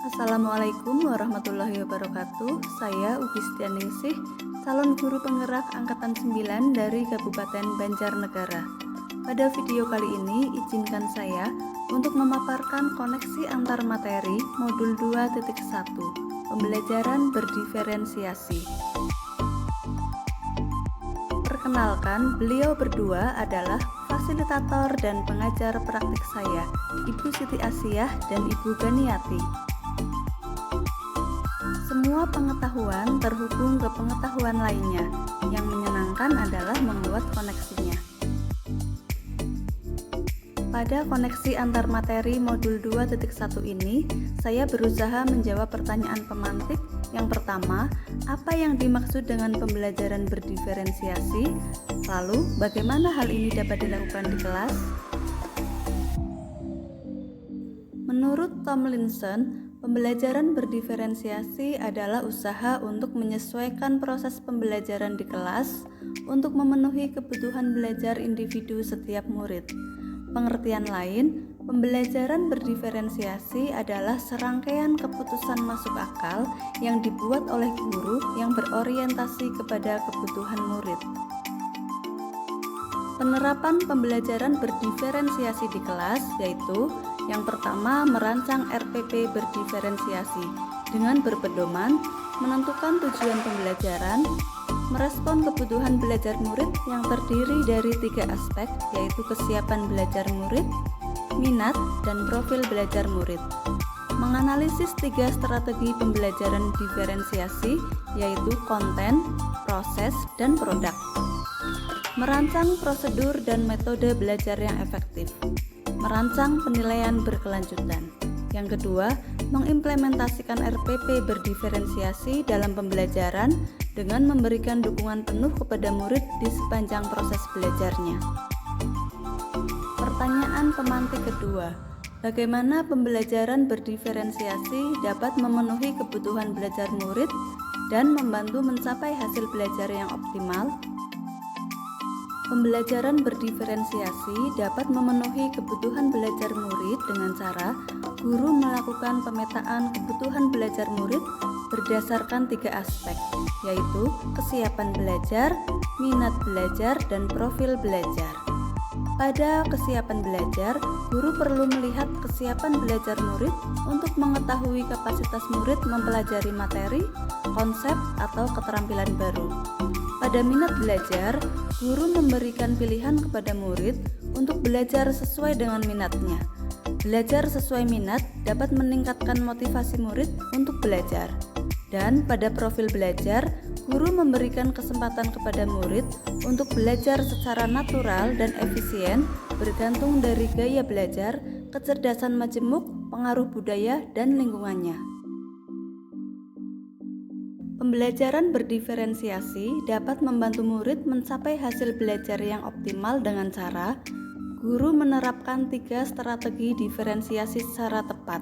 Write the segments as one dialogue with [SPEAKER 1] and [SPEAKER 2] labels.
[SPEAKER 1] Assalamualaikum warahmatullahi wabarakatuh. Saya Ugistianingsih, calon guru penggerak angkatan 9 dari Kabupaten Banjarnegara. Pada video kali ini, izinkan saya untuk memaparkan koneksi antar materi modul 2.1, pembelajaran berdiferensiasi. Perkenalkan, beliau berdua adalah fasilitator dan pengajar praktik saya, Ibu Siti Asiah dan Ibu Ganiati. Semua pengetahuan terhubung ke pengetahuan lainnya. Yang menyenangkan adalah membuat koneksinya. Pada koneksi antar materi modul 2.1 ini, saya berusaha menjawab pertanyaan pemantik. Yang pertama, apa yang dimaksud dengan pembelajaran berdiferensiasi? Lalu, bagaimana hal ini dapat dilakukan di kelas? Menurut Tomlinson, pembelajaran berdiferensiasi adalah usaha untuk menyesuaikan proses pembelajaran di kelas untuk memenuhi kebutuhan belajar individu setiap murid. Pengertian lain, pembelajaran berdiferensiasi adalah serangkaian keputusan masuk akal yang dibuat oleh guru yang berorientasi kepada kebutuhan murid. Penerapan pembelajaran berdiferensiasi di kelas yaitu yang pertama, merancang RPP berdiferensiasi dengan berpedoman menentukan tujuan pembelajaran, merespon kebutuhan belajar murid yang terdiri dari 3 aspek yaitu kesiapan belajar murid, minat, dan profil belajar murid. Menganalisis 3 strategi pembelajaran diferensiasi yaitu konten, proses, dan produk. Merancang prosedur dan metode belajar yang efektif. Merancang penilaian berkelanjutan. Yang kedua, mengimplementasikan RPP berdiferensiasi dalam pembelajaran dengan memberikan dukungan penuh kepada murid di sepanjang proses belajarnya. Pertanyaan pemantik kedua, bagaimana pembelajaran berdiferensiasi dapat memenuhi kebutuhan belajar murid dan membantu mencapai hasil belajar yang optimal? Pembelajaran berdiferensiasi dapat memenuhi kebutuhan belajar murid dengan cara guru melakukan pemetaan kebutuhan belajar murid berdasarkan 3 aspek, yaitu kesiapan belajar, minat belajar, dan profil belajar. Pada kesiapan belajar, guru perlu melihat kesiapan belajar murid untuk mengetahui kapasitas murid mempelajari materi, konsep, atau keterampilan baru. Pada minat belajar, guru memberikan pilihan kepada murid untuk belajar sesuai dengan minatnya. Belajar sesuai minat dapat meningkatkan motivasi murid untuk belajar. Dan pada profil belajar, guru memberikan kesempatan kepada murid untuk belajar secara natural dan efisien bergantung dari gaya belajar, kecerdasan majemuk, pengaruh budaya, dan lingkungannya. Pembelajaran berdiferensiasi dapat membantu murid mencapai hasil belajar yang optimal dengan cara guru menerapkan 3 strategi diferensiasi secara tepat,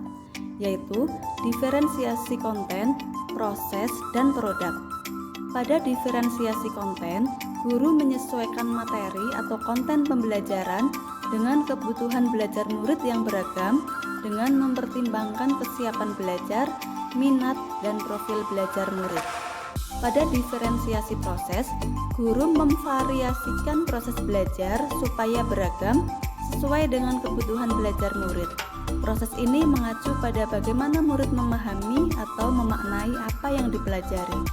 [SPEAKER 1] yaitu diferensiasi konten, proses, dan produk. Pada diferensiasi konten, guru menyesuaikan materi atau konten pembelajaran dengan kebutuhan belajar murid yang beragam dengan mempertimbangkan kesiapan belajar, minat, dan profil belajar murid. Pada diferensiasi proses, guru memvariasikan proses belajar supaya beragam sesuai dengan kebutuhan belajar murid. Proses ini mengacu pada bagaimana murid memahami atau memaknai apa yang dipelajari.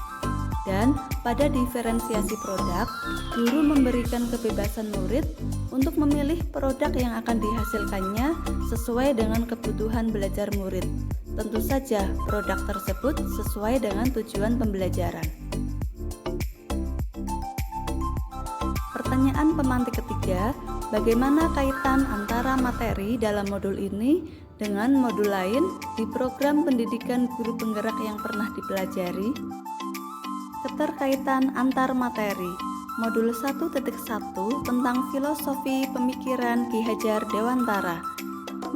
[SPEAKER 1] Dan pada diferensiasi produk, guru memberikan kebebasan murid untuk memilih produk yang akan dihasilkannya sesuai dengan kebutuhan belajar murid. Tentu saja produk tersebut sesuai dengan tujuan pembelajaran. Pertanyaan pemantik ketiga, bagaimana kaitan antara materi dalam modul ini dengan modul lain di program pendidikan guru penggerak yang pernah dipelajari? Keterkaitan antar materi. Modul 1.1 tentang filosofi pemikiran Ki Hajar Dewantara.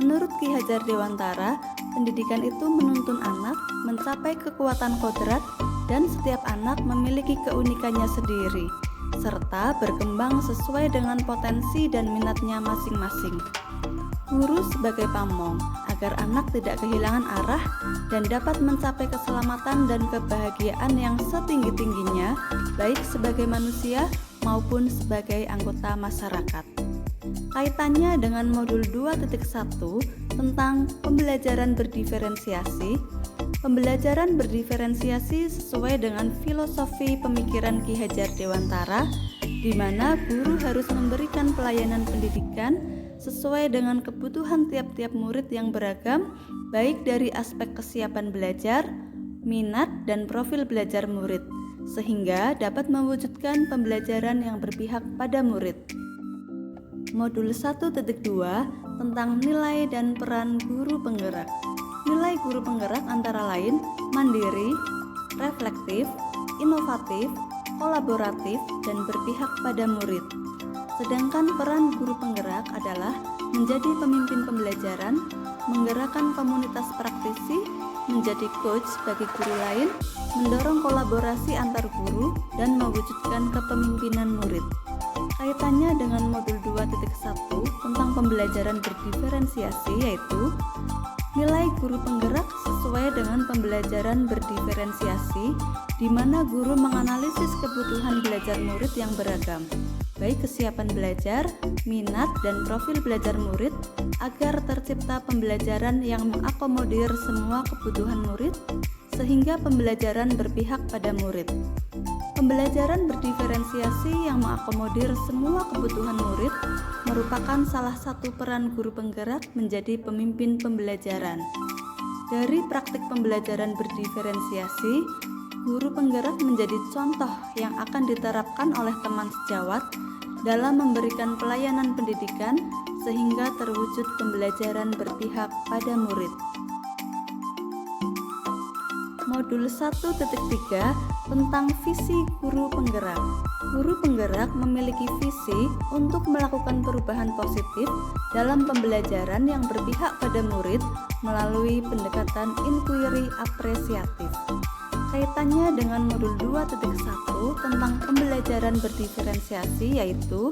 [SPEAKER 1] Menurut Ki Hajar Dewantara, pendidikan itu menuntun anak mencapai kekuatan kodrat dan setiap anak memiliki keunikannya sendiri, serta berkembang sesuai dengan potensi dan minatnya masing-masing. Guru sebagai pamong agar anak tidak kehilangan arah dan dapat mencapai keselamatan dan kebahagiaan yang setinggi-tingginya, baik sebagai manusia maupun sebagai anggota masyarakat. Kaitannya dengan modul 2.1 tentang pembelajaran berdiferensiasi. Pembelajaran berdiferensiasi sesuai dengan filosofi pemikiran Ki Hajar Dewantara, di mana guru harus memberikan pelayanan pendidikan sesuai dengan kebutuhan tiap-tiap murid yang beragam, baik dari aspek kesiapan belajar, minat, dan profil belajar murid, sehingga dapat mewujudkan pembelajaran yang berpihak pada murid. Modul 1.2 tentang nilai dan peran guru penggerak. Nilai guru penggerak antara lain mandiri, reflektif, inovatif, kolaboratif, dan berpihak pada murid. Sedangkan peran guru penggerak adalah menjadi pemimpin pembelajaran, menggerakkan komunitas praktisi, menjadi coach bagi guru lain, mendorong kolaborasi antar guru, dan mewujudkan kepemimpinan murid. Kaitannya dengan modul 2.1 tentang pembelajaran berdiferensiasi, yaitu nilai guru penggerak sesuai dengan pembelajaran berdiferensiasi, di mana guru menganalisis kebutuhan belajar murid yang beragam, baik kesiapan belajar, minat, dan profil belajar murid, agar tercipta pembelajaran yang mengakomodir semua kebutuhan murid, sehingga pembelajaran berpihak pada murid. Pembelajaran berdiferensiasi yang mengakomodir semua kebutuhan murid merupakan salah satu peran guru penggerak menjadi pemimpin pembelajaran. Dari praktik pembelajaran berdiferensiasi, guru penggerak menjadi contoh yang akan diterapkan oleh teman sejawat dalam memberikan pelayanan pendidikan sehingga terwujud pembelajaran berpihak pada murid. Modul 1.3 tentang visi guru penggerak. Guru penggerak memiliki visi untuk melakukan perubahan positif dalam pembelajaran yang berpihak pada murid melalui pendekatan inquiry apresiatif. Kaitannya dengan modul 2.1 tentang pembelajaran berdiferensiasi, yaitu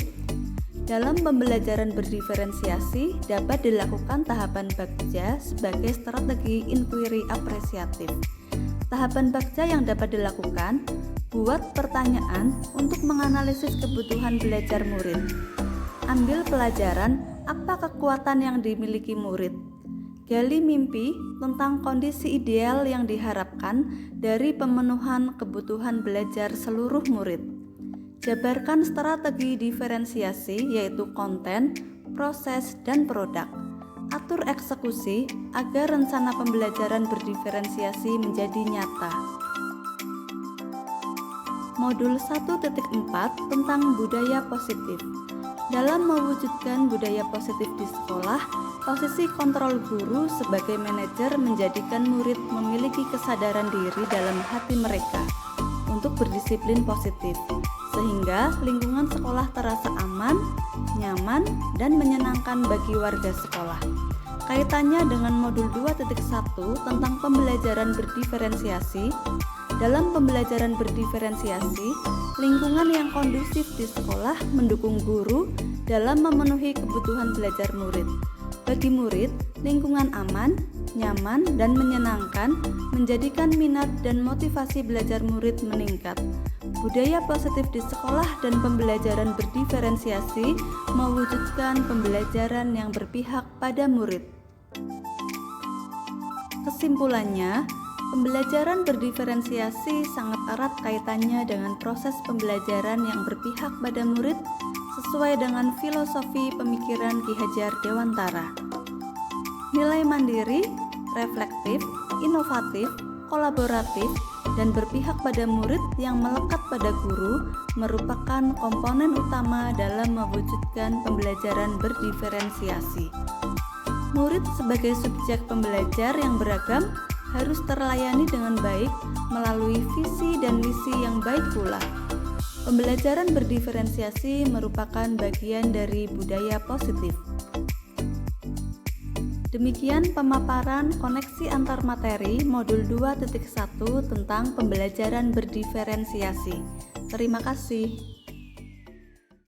[SPEAKER 1] dalam pembelajaran berdiferensiasi dapat dilakukan tahapan bagja sebagai strategi inquiry apresiatif. Tahapan bagja yang dapat dilakukan, buat pertanyaan untuk menganalisis kebutuhan belajar murid. Ambil pelajaran apa kekuatan yang dimiliki murid. Gali mimpi tentang kondisi ideal yang diharapkan dari pemenuhan kebutuhan belajar seluruh murid. Jabarkan strategi diferensiasi, yaitu konten, proses, dan produk. Atur eksekusi agar rencana pembelajaran berdiferensiasi menjadi nyata. Modul 1.4 tentang budaya positif. Dalam mewujudkan budaya positif di sekolah, posisi kontrol guru sebagai manajer menjadikan murid memiliki kesadaran diri dalam hati mereka untuk berdisiplin positif, sehingga lingkungan sekolah terasa aman, nyaman, dan menyenangkan bagi warga sekolah. Kaitannya dengan modul 2.1 tentang pembelajaran berdiferensiasi. Dalam pembelajaran berdiferensiasi, lingkungan yang kondusif di sekolah mendukung guru dalam memenuhi kebutuhan belajar murid. Bagi murid, lingkungan aman, nyaman, dan menyenangkan menjadikan minat dan motivasi belajar murid meningkat. Budaya positif di sekolah dan pembelajaran berdiferensiasi mewujudkan pembelajaran yang berpihak pada murid. Kesimpulannya, pembelajaran berdiferensiasi sangat erat kaitannya dengan proses pembelajaran yang berpihak pada murid sesuai dengan filosofi pemikiran Ki Hajar Dewantara. Nilai mandiri, reflektif, inovatif, kolaboratif, dan berpihak pada murid yang melekat pada guru merupakan komponen utama dalam mewujudkan pembelajaran berdiferensiasi. Murid sebagai subjek pembelajar yang beragam harus terlayani dengan baik melalui visi dan misi yang baik pula. Pembelajaran berdiferensiasi merupakan bagian dari budaya positif. Demikian pemaparan koneksi antar materi modul 2.1 tentang pembelajaran berdiferensiasi. Terima kasih.